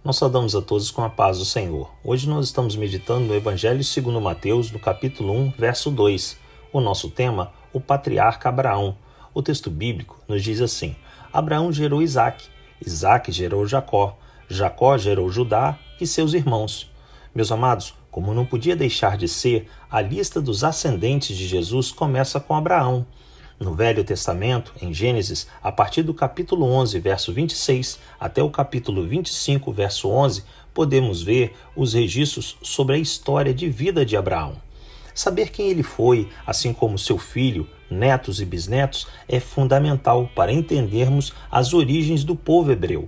Nós saudamos a todos com a paz do Senhor. Hoje nós estamos meditando no Evangelho segundo Mateus, no capítulo 1, verso 2. O nosso tema, o patriarca Abraão. O texto bíblico nos diz assim: Abraão gerou Isaque, Isaque gerou Jacó, Jacó gerou Judá e seus irmãos. Meus amados, como não podia deixar de ser, a lista dos ascendentes de Jesus começa com Abraão. No Velho Testamento, em Gênesis, a partir do capítulo 11, verso 26, até o capítulo 25, verso 11, podemos ver os registros sobre a história de vida de Abraão. Saber quem ele foi, assim como seu filho, netos e bisnetos, é fundamental para entendermos as origens do povo hebreu.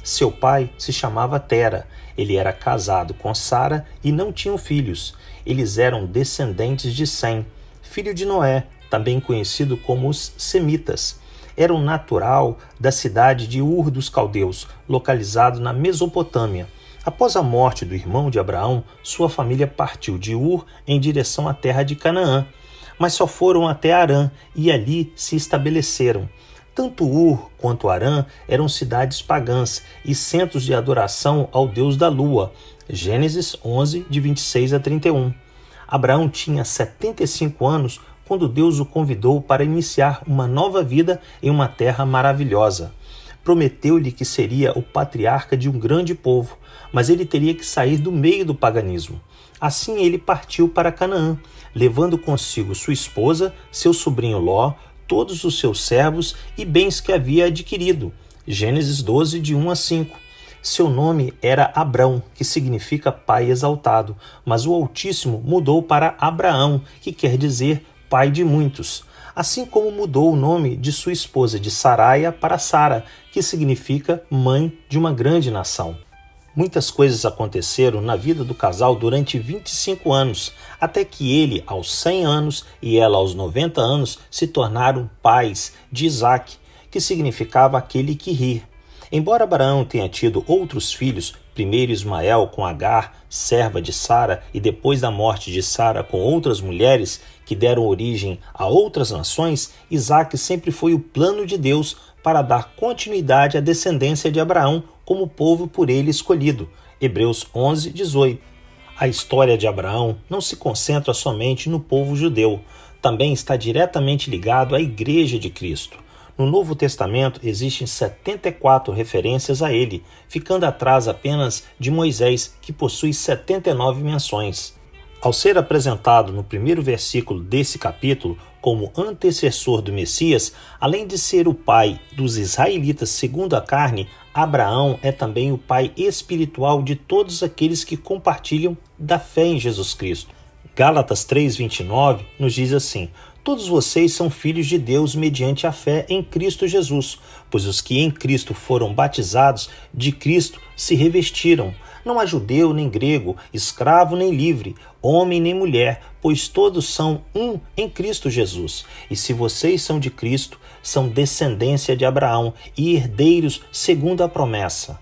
Seu pai se chamava Tera, ele era casado com Sara e não tinham filhos. Eles eram descendentes de Sem, filho de Noé, também conhecido como os Semitas. Era um natural da cidade de Ur dos Caldeus, localizado na Mesopotâmia. Após a morte do irmão de Abraão, sua família partiu de Ur em direção à terra de Canaã, mas só foram até Harã e ali se estabeleceram. Tanto Ur quanto Harã eram cidades pagãs e centros de adoração ao deus da lua. Gênesis 11, de 26 a 31. Abraão tinha 75 anos quando Deus o convidou para iniciar uma nova vida em uma terra maravilhosa. Prometeu-lhe que seria o patriarca de um grande povo, mas ele teria que sair do meio do paganismo. Assim ele partiu para Canaã, levando consigo sua esposa, seu sobrinho Ló, todos os seus servos e bens que havia adquirido. Gênesis 12, de 1 a 5. Seu nome era Abrão, que significa pai exaltado, mas o Altíssimo mudou para Abraão, que quer dizer pai de muitos. Assim como mudou o nome de sua esposa de Saraia para Sara, que significa mãe de uma grande nação. Muitas coisas aconteceram na vida do casal durante 25 anos, até que ele, aos 100 anos, e ela, aos 90 anos, se tornaram pais de Isaque, que significava aquele que ri. Embora Abraão tenha tido outros filhos, primeiro Ismael com Agar, serva de Sara, e depois da morte de Sara com outras mulheres que deram origem a outras nações, Isaque sempre foi o plano de Deus para dar continuidade à descendência de Abraão como povo por ele escolhido. Hebreus 11, 18. A história de Abraão não se concentra somente no povo judeu, também está diretamente ligado à Igreja de Cristo. No Novo Testamento existem 74 referências a ele, ficando atrás apenas de Moisés, que possui 79 menções. Ao ser apresentado no primeiro versículo desse capítulo como antecessor do Messias, além de ser o pai dos israelitas segundo a carne, Abraão é também o pai espiritual de todos aqueles que compartilham da fé em Jesus Cristo. Gálatas 3:29 nos diz assim: todos vocês são filhos de Deus mediante a fé em Cristo Jesus, pois os que em Cristo foram batizados, de Cristo se revestiram. Não há judeu nem grego, escravo nem livre, homem nem mulher, pois todos são um em Cristo Jesus. E se vocês são de Cristo, são descendência de Abraão e herdeiros segundo a promessa.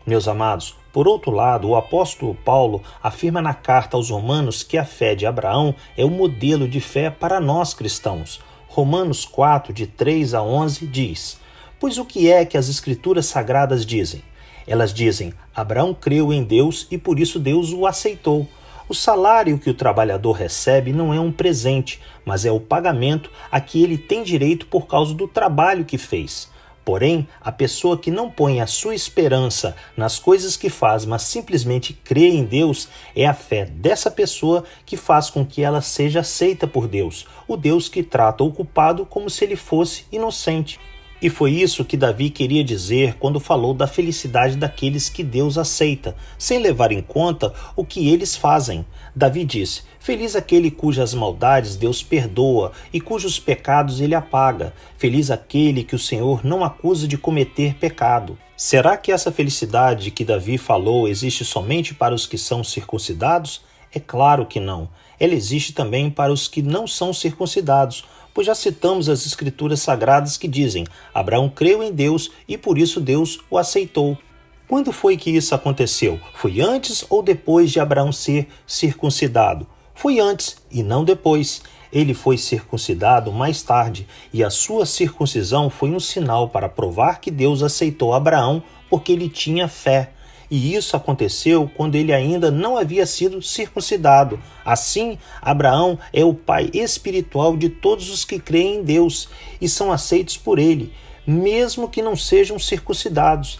Meus amados, por outro lado, o apóstolo Paulo afirma na carta aos Romanos que a fé de Abraão é o modelo de fé para nós cristãos. Romanos 4, de 3 a 11, diz: pois o que é que as Escrituras Sagradas dizem? Elas dizem: Abraão creu em Deus e por isso Deus o aceitou. O salário que o trabalhador recebe não é um presente, mas é o pagamento a que ele tem direito por causa do trabalho que fez. Porém, a pessoa que não põe a sua esperança nas coisas que faz, mas simplesmente crê em Deus, é a fé dessa pessoa que faz com que ela seja aceita por Deus, o Deus que trata o culpado como se ele fosse inocente. E foi isso que Davi queria dizer quando falou da felicidade daqueles que Deus aceita, sem levar em conta o que eles fazem. Davi disse: feliz aquele cujas maldades Deus perdoa e cujos pecados ele apaga. Feliz aquele que o Senhor não acusa de cometer pecado. Será que essa felicidade que Davi falou existe somente para os que são circuncidados? É claro que não. Ela existe também para os que não são circuncidados, pois já citamos as Escrituras Sagradas que dizem: Abraão creu em Deus e por isso Deus o aceitou. Quando foi que isso aconteceu? Foi antes ou depois de Abraão ser circuncidado? Foi antes e não depois. Ele foi circuncidado mais tarde, e a sua circuncisão foi um sinal para provar que Deus aceitou Abraão porque ele tinha fé. e isso aconteceu quando ele ainda não havia sido circuncidado. Assim, Abraão é o pai espiritual de todos os que creem em Deus e são aceitos por ele, mesmo que não sejam circuncidados.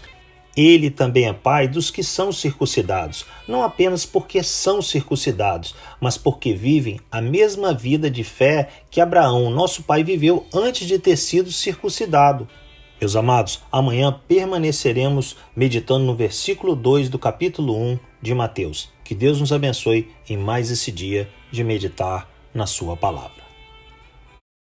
Ele também é pai dos que são circuncidados, não apenas porque são circuncidados, mas porque vivem a mesma vida de fé que Abraão, nosso pai, viveu antes de ter sido circuncidado. Meus amados, amanhã permaneceremos meditando no versículo 2 do capítulo 1 de Mateus. Que Deus nos abençoe em mais esse dia de meditar na sua palavra.